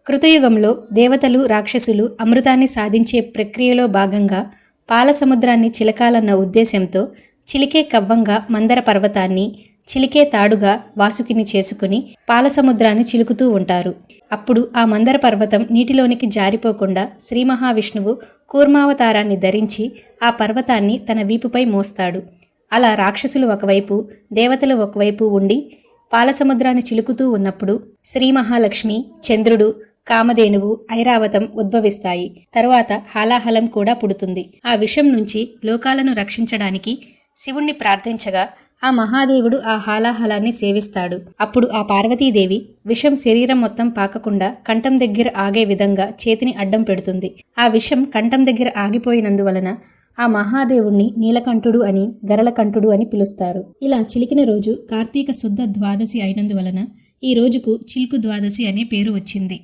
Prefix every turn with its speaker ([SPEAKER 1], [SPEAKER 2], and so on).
[SPEAKER 1] కృతయుగంలో దేవతలు రాక్షసులు అమృతాన్ని సాధించే ప్రక్రియలో భాగంగా పాల సముద్రాన్ని చిలకాలన్న ఉద్దేశంతో చిలికే కవ్వంగా మందర పర్వతాన్ని, చిలికే తాడుగా వాసుకిని చేసుకుని పాల సముద్రాన్ని చిలుకుతూ ఉంటారు. అప్పుడు ఆ మందర పర్వతం నీటిలోనికి జారిపోకుండా శ్రీ మహావిష్ణువు కూర్మావతారాన్ని ధరించి ఆ పర్వతాన్ని తన వీపుపై మోస్తాడు. అలా రాక్షసులు ఒకవైపు, దేవతలు ఒకవైపు ఉండి పాలసముద్రాన్ని చిలుకుతూ ఉన్నప్పుడు శ్రీ మహాలక్ష్మి, చంద్రుడు, కామధేనువు, ఐరావతం ఉద్భవిస్తాయి. తరువాత హాలాహలం కూడా పుడుతుంది. ఆ విషం నుంచి లోకాలను రక్షించడానికి శివుణ్ణి ప్రార్థించగా ఆ మహాదేవుడు ఆ హాలాహలాన్ని సేవిస్తాడు. అప్పుడు ఆ పార్వతీదేవి విషం శరీరం మొత్తం పాకకుండా కంఠం దగ్గర ఆగే విధంగా చేతిని అడ్డం పెడుతుంది. ఆ విషం కంఠం దగ్గర ఆగిపోయినందువలన ఆ మహాదేవుణ్ణి నీలకంఠుడు అని, గరళకంఠుడు అని పిలుస్తారు. ఇలా చిలికిన రోజు కార్తీక శుద్ధ ద్వాదశి అయినందువలన ఈ రోజుకు చిల్కు ద్వాదశి అనే పేరు వచ్చింది.